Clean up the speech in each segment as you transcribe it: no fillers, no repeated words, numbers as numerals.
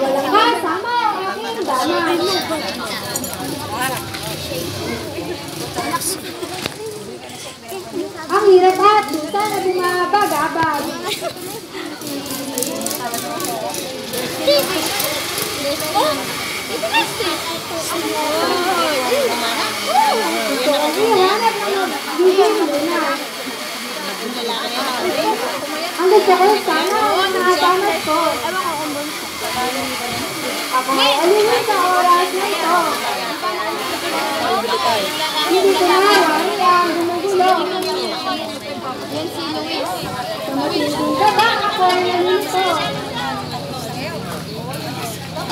Walang sama ang aking dama. Ang hirap at dusa na bumabag-abag. Ito ang ihanap ng bigyan mo na. Ang gusto ko sana ang nakatanap ko. Ako ay alimin sa oras na ito. Hindi ko nahawain ang gumugulo. Tumating ka ba ako ay nalito?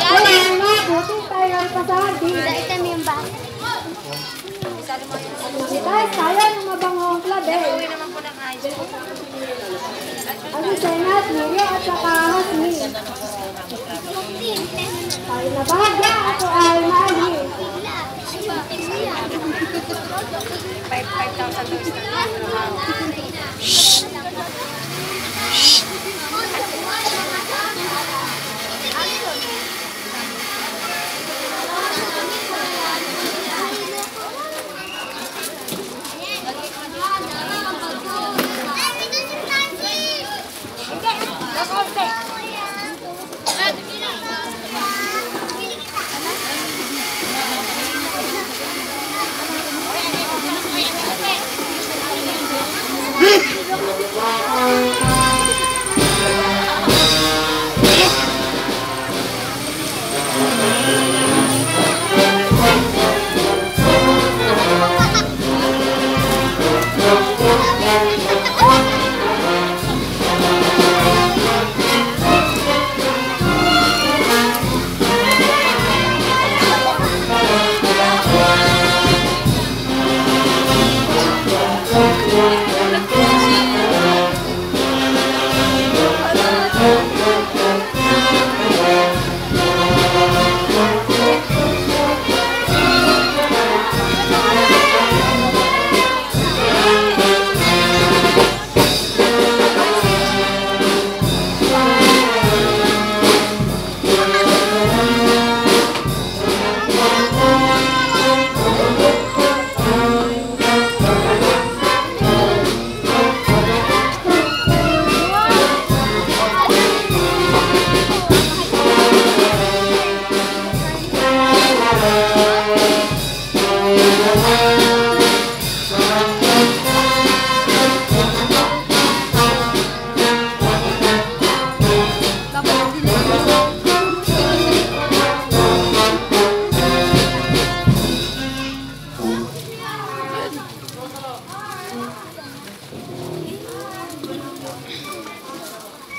Kaya nga, buti tayo ang pasabi. Dahil tayo ng mabangong klabel. Ang isena at Miri at saka Hasmi. Tayo na bahagya, ako ay maali. 5,000 dollars na.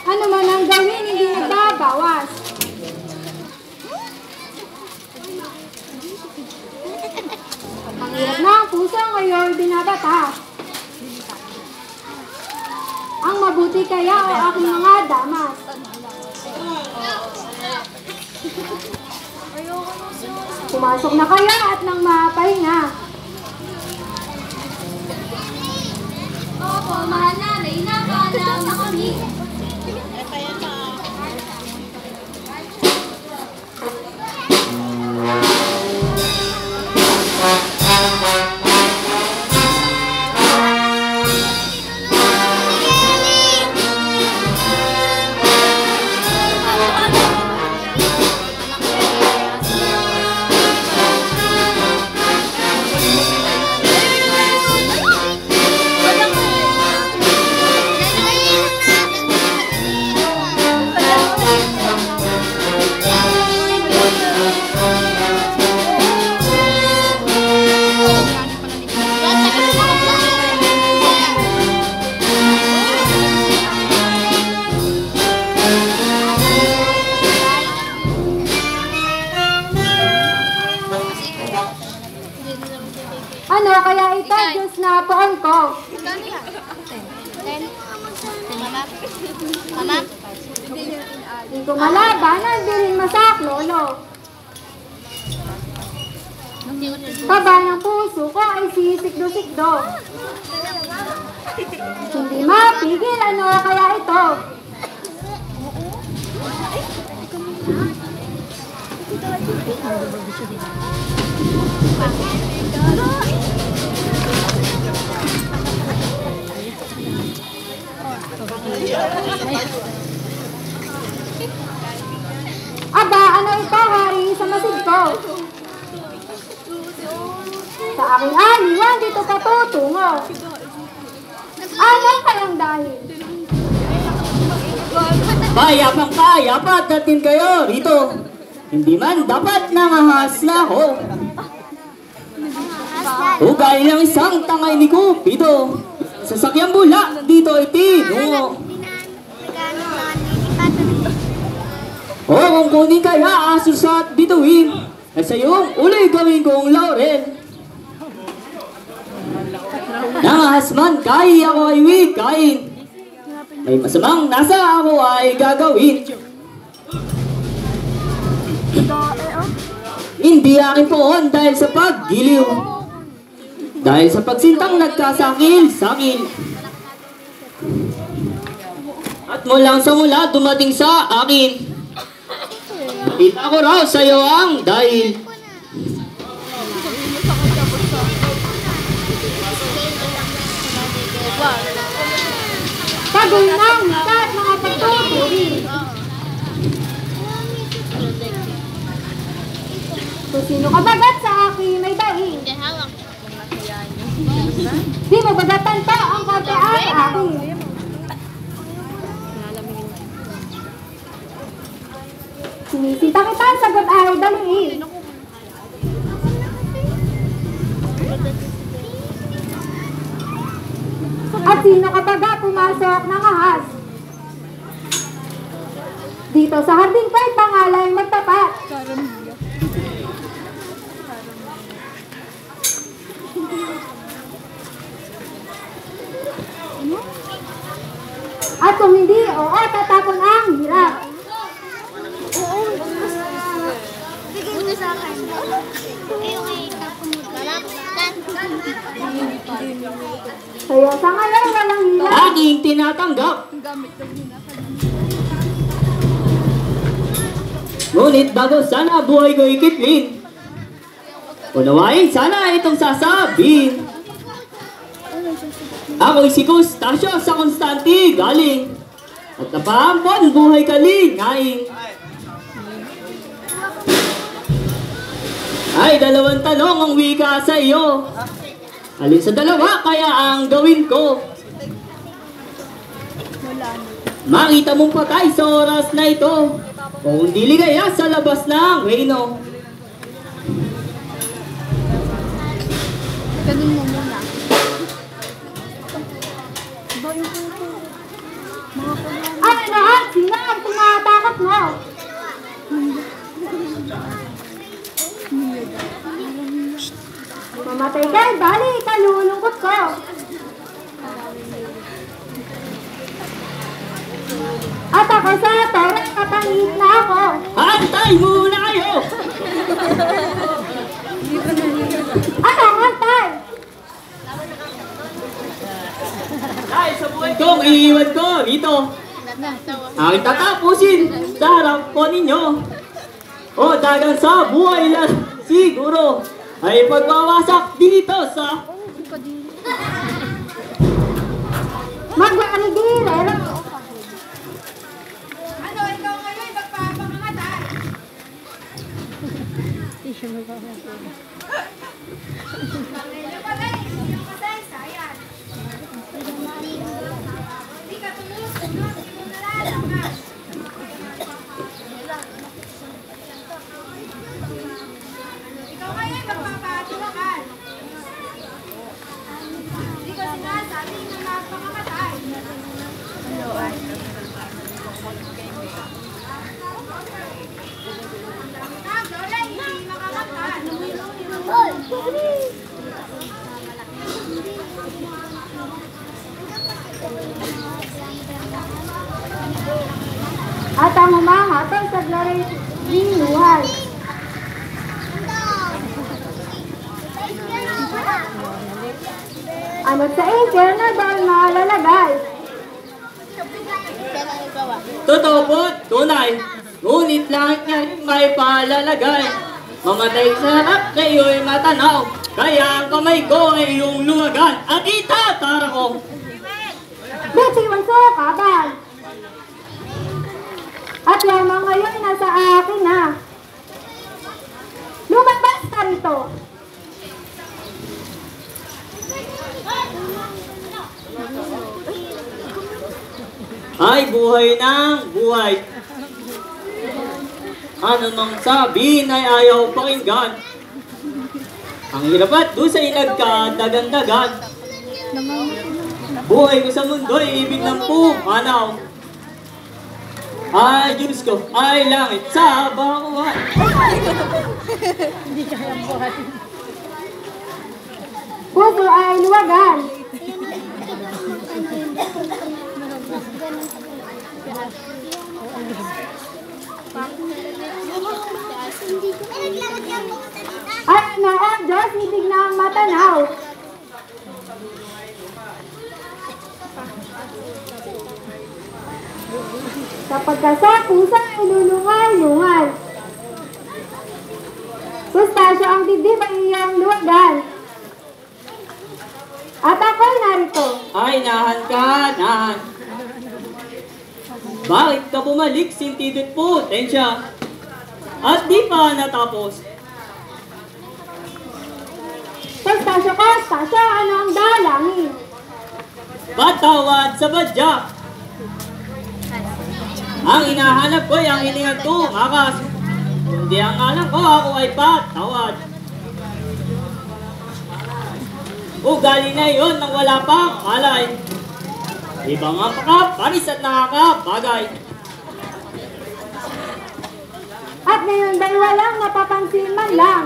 Ano man ang gawin, hindi nagbabawas. Ang hirap na ang puso ngayon binabata. Ang mabuti kaya o aking mga damas. Pumasok na kaya at nang mapahinga. Opo, mahal na, nainapaalam na kami. Ano kaya ito, Diyos na poon ko? Mama? Hindi ko malaban, hindi rin masak, lolo. Baba ng puso ko ay sisikdo-sikdo. Hindi mapigil, ano kaya ito? Aba, ano ito, hari sa masid ko? Sa aking aliwan, dito ka tutungo. Anong kayang dahil? Payapang-payapat natin kayo rito. Hindi man dapat nangahas na ako. Ugay ng isang tangay ni Cupido. Sasakyang bula, dito itinungo. O kung kunin kaya asos at bituin, ay sa iyong uli gawin kong laurel. Nangahas man kay ako ay wikain. May masamang nasa ako ay gagawin. Hindi akin poon dahil sa paggiliw. Dahil sa pagsintang nagkasakil-sakil. At mulang sa mula dumating sa akin. Nakita ko raw sa iyo ang dahil. Pagod ng wika at mga pagtuturi. Kung sino ka bagat sa akin may dahil. Di mo bagatan pa ang kape ay akin. Sinisita kita, sagot ay daliin. At sino ka baga pumasok ng ahas? Dito sa hardin ko'y pangalan magtapat. At kung hindi, oo, tatapon ang hirap. Bigay mo sa akin. Sa'yo sa ngayon, walang hirap. Aking tinatanggap. Ngunit bago sana buhay ko ikitlin. Unawain sana itong sasabihin. Ako'y si Custasio sa Constante galing. At napaampon buhay kalingain. Ay, dalawang tanong ang wika sa iyo. Alin sa dalawa kaya ang gawin ko? Makita mong patay sa oras na ito. Kung hindi ligaya sa labas ng reyno. Ganun mo muna. Ano na ang sino ang tumatakot mo? Mamatay ka, bali, kalulungkot ko. At ako sa torre, kapangit na ako. Antay muna kayo! Ano ang antay? Dahil sa buhay kong iiwan ko rito. Aking tatapusin sa harap po ninyo. O dagang sa buhay lang siguro ay pagwawasak dito sa... Magwanigilero. Ano, ikaw ngayon, magpapangamatay. Pangilo pa lang, hindi yung kasaysayan. Hindi ka tumusunod, hindi mo nalalaman. Ikaw ngayon, magpapatulakan. Hindi ko sinasabi na magpangamatay. Ang lola, hindi makamatay. At ang humahatol sa glory linuhay. Ano sa infierno dahil mahal palalagay. Totoo po, tunay. Ngunit langit niya may palalagay. Mamatay sa harap na iyo'y matanaw. Kaya ang kamay ko ay iyong luwagan at itatara ko. Bitiwan ko, kaban. At lamang ngayon nasa akin na. Lumabas ka rito. Ay buhay ng buhay. Ano mang sabihin ay ayaw pakinggan. Ang hirap at doon sa inagkadagan-dagan. Buhay ko sa mundo ay ibig ng pumanaw. Ay Diyos ko, ay langit sa bakuhan. Puso ay luwagan. At na ang Diyos, ibig na ang matanaw. Kapag ka sa pusa ay lulungay-lungay. Sustasyo ang dibdib ay iyang luwagan. At ako'y narito. Ay nahan ka, nahan. Bakit ka bumalik, sintidot potensya? At di pa natapos. Sustasyo ka, Stasyo, ano ang dalangin? Patawad sa badya. Ang hinahanap ko ay ang hiningang tumakas. Hindi ang alam ko, ako ay patawad. Ugali na yon nang wala pang alay. Ibang ang pakapanis at nakakabagay. At ngayon ba'y walang napapansin man lang?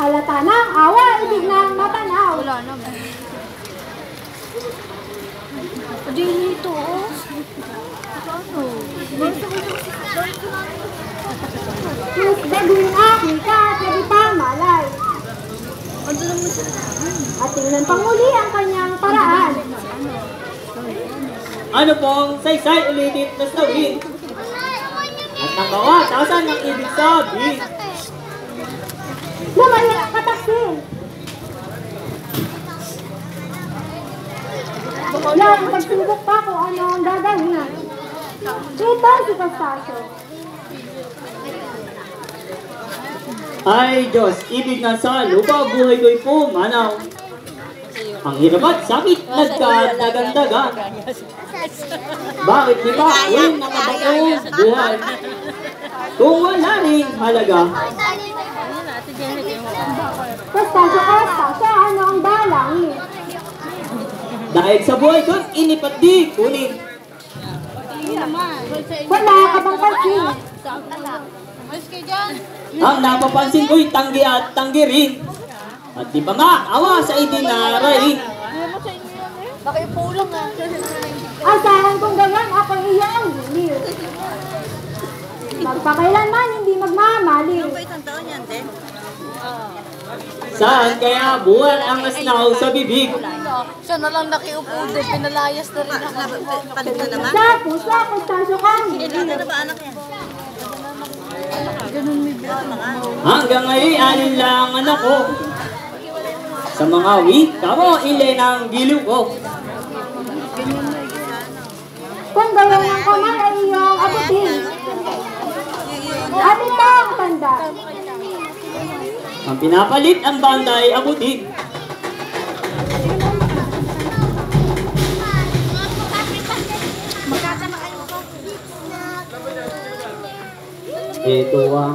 Halata na ang awa, ibig na ang matanaw. Wala na ba? Hindi nito, oh. Ano? Mas gagawin aking ka at hindi pa malay. At tingnan pang muli ang kanyang paraan. Ano pong saysay ulitit na sabihin? At ang kawatasan ng ibig sabihin. Lumayo ang kataksin. Lang, pagsubok pa kung ano ang gagawin. Ito si Pastasyo. Ay Diyos, ibig na sa lupa, buhay ko'y pumanaw. Ang hirap at sakit, nagkadagan-dagan. Bakit di ba uling nakabatong buhay? Kung wala rin halaga. Pastasyo ka, Pastasyo, ano ang dalangin? Dahil sa buhay ko, inipat di kunin. Wala ka bang pansin? Ang napapansin ko'y tanggi at tanggi rin. At di pa maawa sa idinarain. Nakipulang ah. Asahan kong ganyan, ako iyong giliw. Magpakailanman, hindi magmamaliw. Saan kaya buwan ang asnaw sa bibig? Siya na lang nakiupo doon, pinalayas na rin ako. Sa puso, Pastasyo ka, Hanggang ngayon, alin lang anak ko. Sa mga wika mo, ilin ang giliw ko. kung gawin ng kamay ay iyong abutin. At ito ang tanda. Ang pinapalit ang banda ay abutin. Ito ang